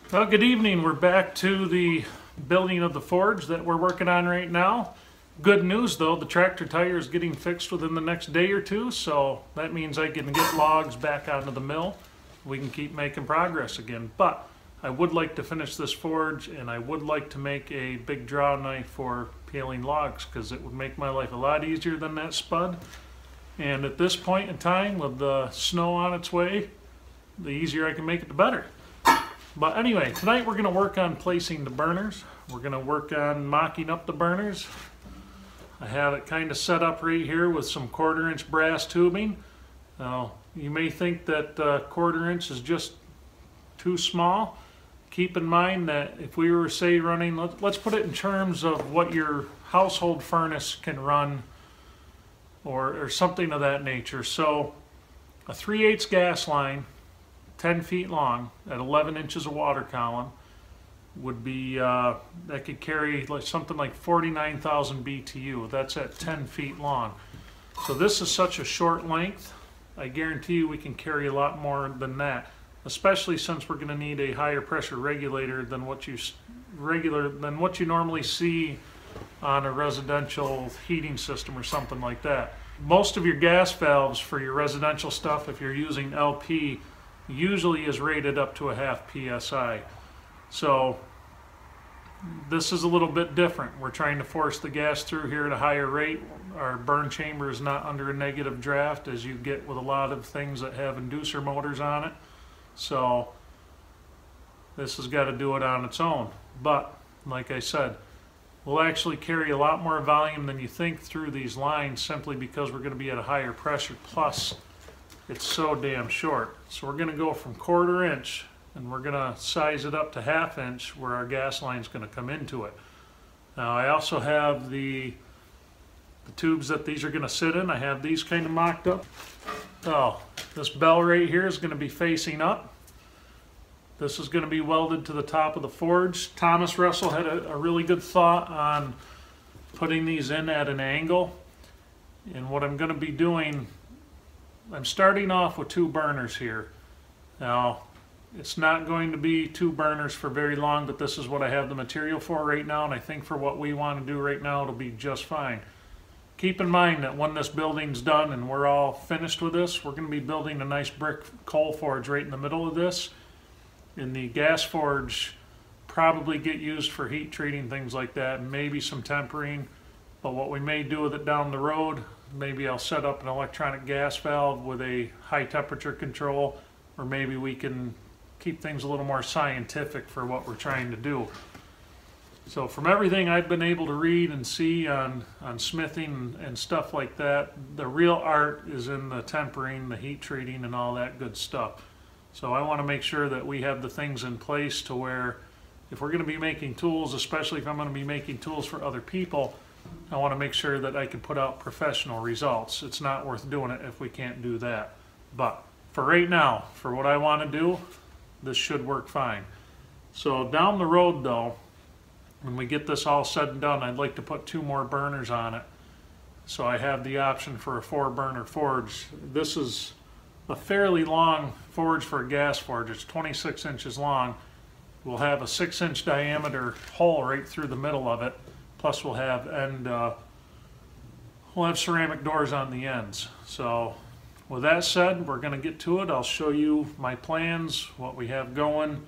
Well, good evening. We're back to the building of the forge that we're working on right now. Good news though, the tractor tire is getting fixed within the next day or two, so that means I can get logs back onto the mill. We can keep making progress again. But I would like to finish this forge, and I would like to make a big draw knife for peeling logs, because it would make my life a lot easier than that spud. And at this point in time, with the snow on its way, the easier I can make it, the better. But anyway, tonight we're going to work on placing the burners. We're going to work on mocking up the burners. I have it kind of set up right here with some 1/4-inch brass tubing. Now, you may think that 1/4 inch is just too small. Keep in mind that if we were, say, running, let's put it in terms of what your household furnace can run, or something of that nature. So a 3/8 gas line, 10 feet long, at 11 inches of water column, would be, that could carry like something like 49,000 BTU. That's at 10 feet long. So this is such a short length, I guarantee you we can carry a lot more than that, especially since we're going to need a higher pressure regulator than what you normally see on a residential heating system or something like that. Most of your gas valves for your residential stuff, if you're using LP, usually is rated up to a 1/2 PSI. So this is a little bit different. We're trying to force the gas through here at a higher rate. Our burn chamber is not under a negative draft, as you get with a lot of things that have inducer motors on it. So this has got to do it on its own. But like I said, we'll actually carry a lot more volume than you think through these lines, simply because we're going to be at a higher pressure, plus it's so damn short. So we're going to go from 1/4 inch, and we're going to size it up to 1/2 inch where our gas line is going to come into it. Now I also have the tubes that these are going to sit in. I have these kind of mocked up. Oh, this bell right here is going to be facing up. This is going to be welded to the top of the forge. Thomas Russell had a really good thought on putting these in at an angle. And what I'm going to be doing, I'm starting off with 2 burners here. Now, it's not going to be 2 burners for very long, but this is what I have the material for right now, and I think for what we want to do right now, it'll be just fine. Keep in mind that when this building's done and we're all finished with this, we're going to be building a nice brick coal forge right in the middle of this. And the gas forge probably get used for heat treating, things like that, maybe some tempering. But what we may do with it down the road, maybe I'll set up an electronic gas valve with a high temperature control, or maybe we can keep things a little more scientific for what we're trying to do. So from everything I've been able to read and see on smithing and stuff like that, the real art is in the tempering, the heat treating, and all that good stuff. So I want to make sure that we have the things in place to where if we're going to be making tools, especially if I'm going to be making tools for other people, I want to make sure that I can put out professional results. It's not worth doing it if we can't do that. But for right now, for what I want to do, this should work fine. So down the road though, when we get this all said and done, I'd like to put 2 more burners on it. So I have the option for a 4-burner forge. This is a fairly long forge for a gas forge. It's 26 inches long. We'll have a 6-inch diameter hole right through the middle of it. Plus we'll have ceramic doors on the ends. So with that said, we're going to get to it. I'll show you my plans, what we have going.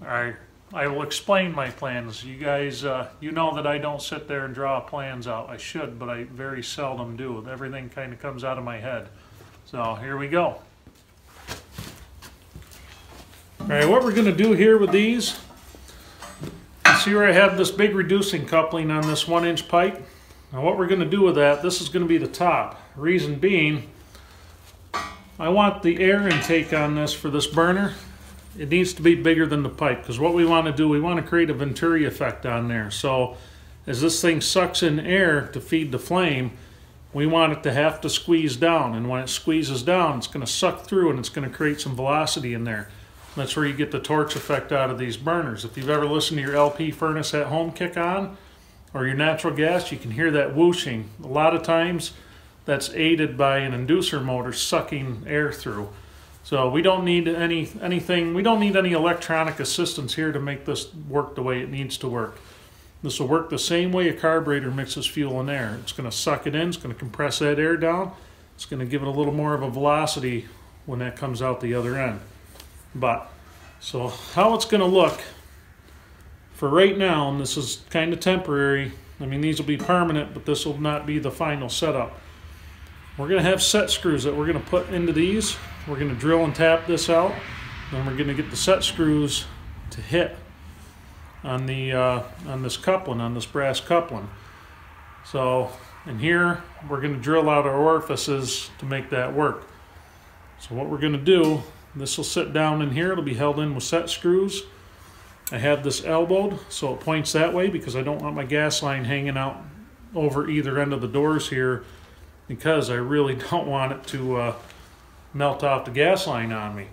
I will explain my plans. You guys, you know that I don't sit there and draw plans out. I should, but I very seldom do. Everything kind of comes out of my head. So here we go. All right, what we're going to do here with these, you see where I have this big reducing coupling on this 1-inch pipe? Now what we're going to do with that, this is going to be the top. Reason being, I want the air intake on this for this burner, it needs to be bigger than the pipe, because what we want to do, we want to create a Venturi effect on there. So as this thing sucks in air to feed the flame, we want it to have to squeeze down, and when it squeezes down, it's going to suck through and it's going to create some velocity in there. That's where you get the torch effect out of these burners. If you've ever listened to your LP furnace at home kick on, or your natural gas, you can hear that whooshing. A lot of times that's aided by an inducer motor sucking air through. So we don't need anything, we don't need any electronic assistance here to make this work the way it needs to work. This will work the same way a carburetor mixes fuel and air. It's going to suck it in, it's going to compress that air down, it's going to give it a little more of a velocity when that comes out the other end. But, so how it's going to look for right now, and this is kind of temporary, I mean these will be permanent, but this will not be the final setup. We're going to have set screws that we're going to put into these. We're going to drill and tap this out. Then we're going to get the set screws to hit on the on this coupling, on this brass coupling. So in here, we're going to drill out our orifices to make that work. So what we're going to do, this will sit down in here. It'll be held in with set screws. I have this elbowed so it points that way because I don't want my gas line hanging out over either end of the doors here, because I really don't want it to melt off the gas line on me.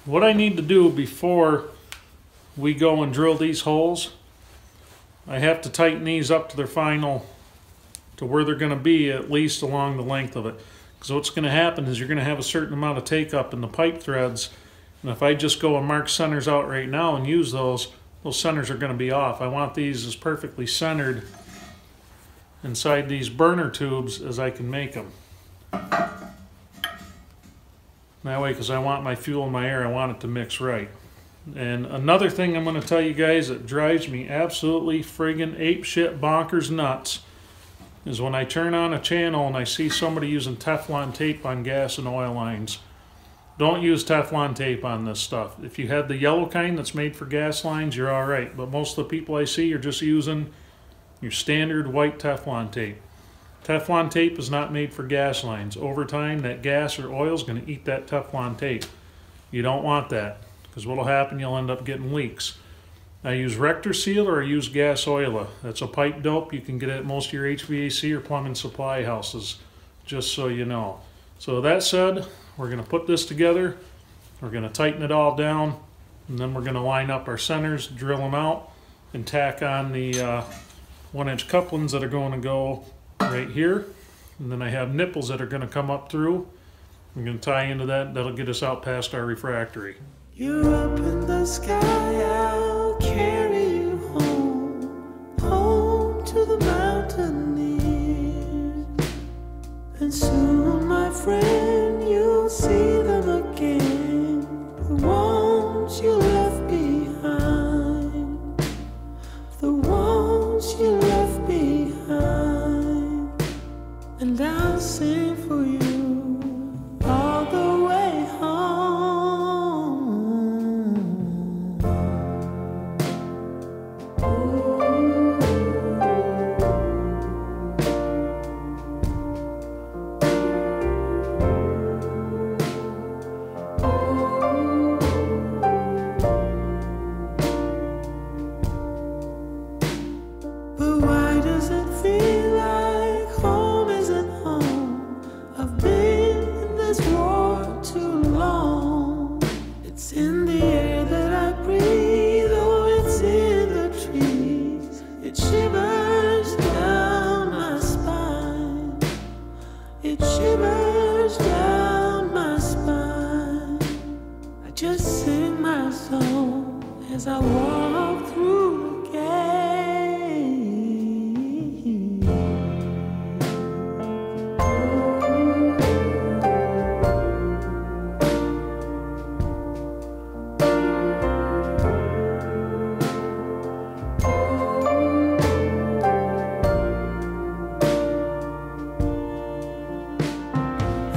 What I need to do before we go and drill these holes, I have to tighten these up to their final, to where they're going to be, at least along the length of it. Because what's going to happen is you're going to have a certain amount of take up in the pipe threads, and if I just go and mark centers out right now and use those centers are going to be off. I want these as perfectly centered inside these burner tubes as I can make them. That way, because I want my fuel and my air, I want it to mix right. And another thing I'm going to tell you guys that drives me absolutely friggin' apeshit bonkers nuts is when I turn on a channel and I see somebody using Teflon tape on gas and oil lines. Don't use Teflon tape on this stuff. If you have the yellow kind that's made for gas lines, you're alright. But most of the people I see are just using your standard white Teflon tape. Teflon tape is not made for gas lines. Over time, that gas or oil is going to eat that Teflon tape. You don't want that, because what will happen, you'll end up getting leaks. I use Rector Seal or I use Gas Oila. That's a pipe dope. You can get it at most of your HVAC or plumbing supply houses, just so you know. So that said, we're going to put this together. We're going to tighten it all down, and then we're going to line up our centers, drill them out, and tack on the 1-inch couplings that are going to go right here. And then I have nipples that are going to come up through. I'm going to tie into that. That'll get us out past our refractory. You're up in the sky, I'll carry you home, home to the mountaineers. And soon, my friend, you'll see them again, the ones you left behind, the ones you left behind. And I'll sing for you all the way home. But why does it feel like home isn't home? I've been in this war too long. It's in the air that I breathe, oh, it's in the trees. It shivers down my spine. It shivers down my spine. I just sing my song as I walk through the gate.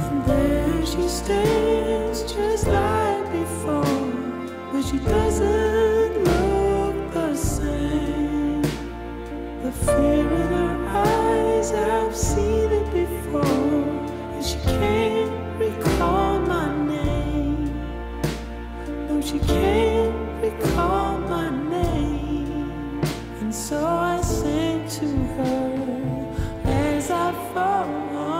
And there she stands just like before, but she doesn't look the same. The fear in her eyes, I've seen it before, and she can't recall my name. No, she can't recall my name. And so I sing to her as I fall on.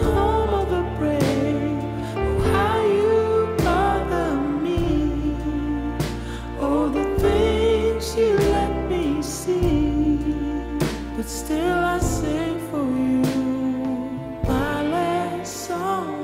home of the brave. Oh, how you bother me. Oh, the things you let me see. But still I sing for you my last song.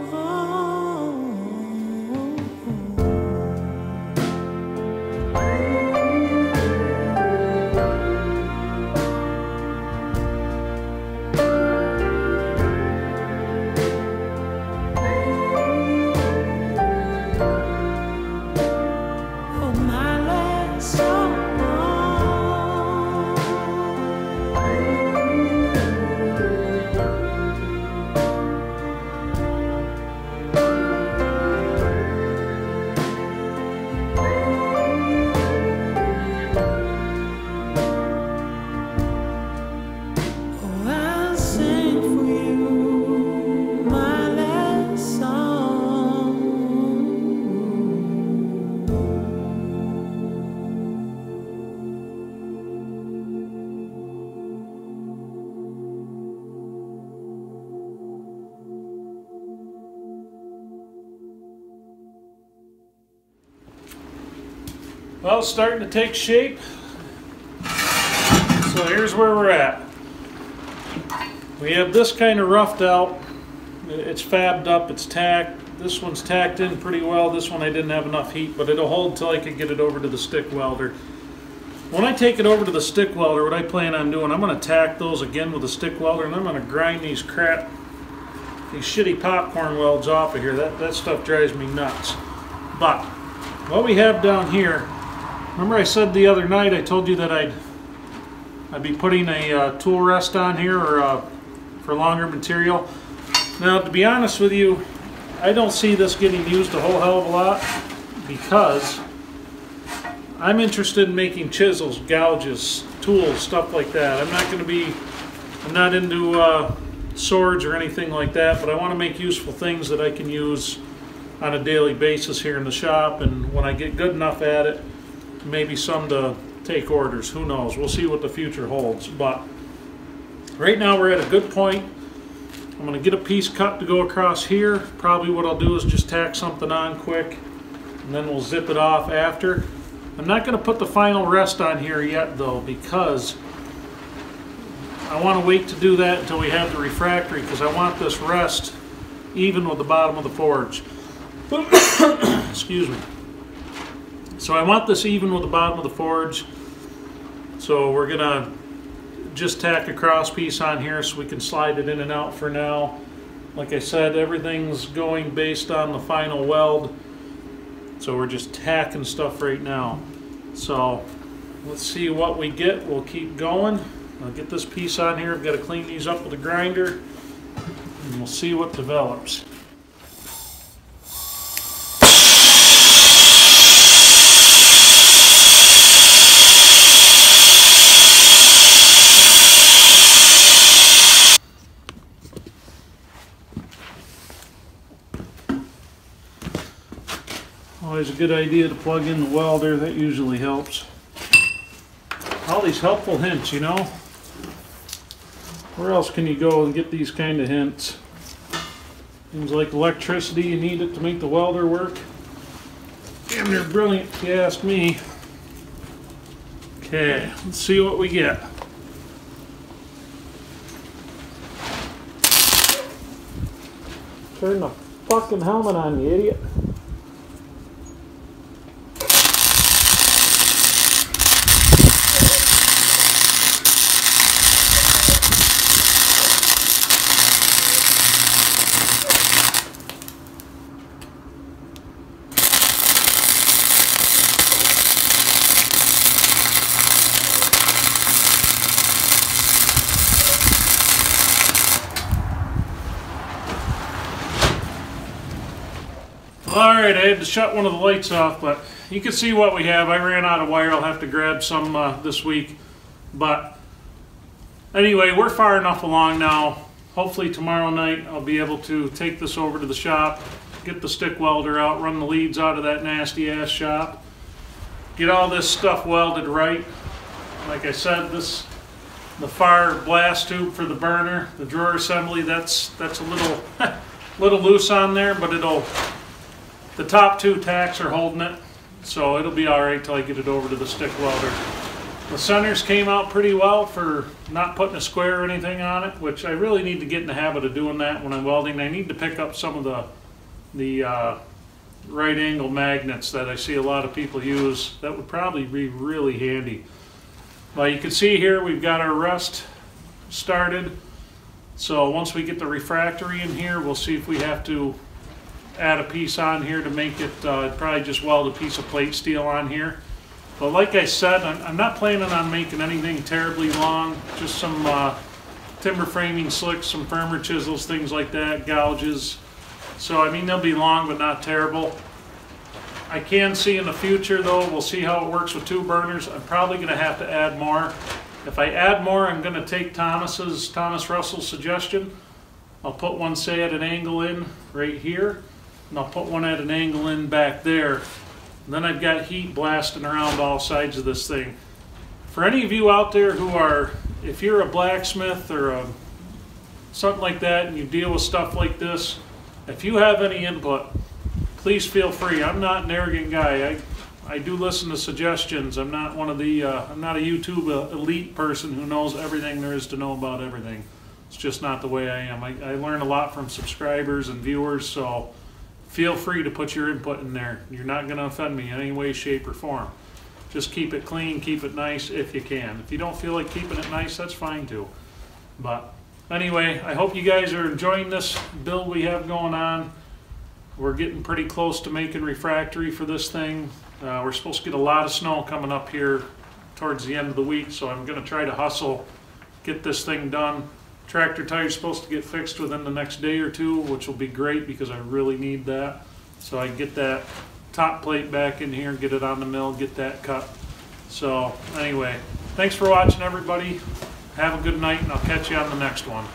Well, it's starting to take shape. So here's where we're at. We have this kind of roughed out. It's fabbed up, it's tacked. This one's tacked in pretty well. This one I didn't have enough heat, but it'll hold till I can get it over to the stick welder. When I take it over to the stick welder, what I plan on doing, I'm going to tack those again with a stick welder, and I'm going to grind these shitty popcorn welds off of here. That stuff drives me nuts. But what we have down here, remember I said the other night, I told you that I'd be putting a tool rest on here, or for longer material. Now, to be honest with you, I don't see this getting used a whole hell of a lot, because I'm interested in making chisels, gouges, tools, stuff like that. I'm not into swords or anything like that, but I want to make useful things that I can use on a daily basis here in the shop, and when I get good enough at it, maybe some to take orders. Who knows? We'll see what the future holds. But right now we're at a good point. I'm going to get a piece cut to go across here. Probably what I'll do is just tack something on quick, and then we'll zip it off after. I'm not going to put the final rest on here yet though, because I want to wait to do that until we have the refractory, because I want this rest even with the bottom of the forge. Excuse me. So I want this even with the bottom of the forge. So we're going to just tack a cross piece on here so we can slide it in and out for now. Like I said, everything's going based on the final weld. So we're just tacking stuff right now. So let's see what we get. We'll keep going. I'll get this piece on here. I've got to clean these up with a grinder, and we'll see what develops. Always a good idea to plug in the welder. That usually helps. All these helpful hints, you know. Where else can you go and get these kind of hints? Things like electricity, you need it to make the welder work. Damn, they're brilliant if you ask me. Okay, let's see what we get. Turn the fucking helmet on, you idiot. Alright, I had to shut one of the lights off, but you can see what we have. I ran out of wire. I'll have to grab some this week. But anyway, we're far enough along now. Hopefully tomorrow night I'll be able to take this over to the shop, get the stick welder out, run the leads out of that nasty ass shop, get all this stuff welded right. Like I said, this the far blast tube for the burner, the drawer assembly, that's a little little loose on there, but the top two tacks are holding it, so it'll be all right till I get it over to the stick welder. The centers came out pretty well for not putting a square or anything on it, which I really need to get in the habit of doing that when I'm welding. I need to pick up some of the right angle magnets that I see a lot of people use. That would probably be really handy. Well, you can see here we've got our rust started. So once we get the refractory in here, we'll see if we have to add a piece on here to make it, probably just weld a piece of plate steel on here. But like I said, I'm not planning on making anything terribly long, just some timber framing slicks, some firmer chisels, things like that, gouges. So I mean, they'll be long but not terrible. I can see in the future though, we'll see how it works with two burners. I'm probably going to have to add more. If I add more, I'm going to take Thomas Russell's suggestion. I'll put one, say, at an angle in right here, and I'll put one at an angle in back there. And then I've got heat blasting around all sides of this thing. For any of you out there who are, if you're a blacksmith or something like that and you deal with stuff like this, if you have any input, please feel free. I'm not an arrogant guy. I do listen to suggestions. I'm not one of the, I'm not a YouTube elite person who knows everything there is to know about everything. It's just not the way I am. I learn a lot from subscribers and viewers, so feel free to put your input in there. You're not going to offend me in any way, shape, or form. Just keep it clean, keep it nice if you can. If you don't feel like keeping it nice, that's fine too. But anyway, I hope you guys are enjoying this build we have going on. We're getting pretty close to making refractory for this thing. We're supposed to get a lot of snow coming up here towards the end of the week, so I'm going to try to hustle, get this thing done. Tractor tire's supposed to get fixed within the next day or two, which will be great because I really need that. So I can get that top plate back in here, get it on the mill, get that cut. So anyway, thanks for watching everybody. Have a good night and I'll catch you on the next one.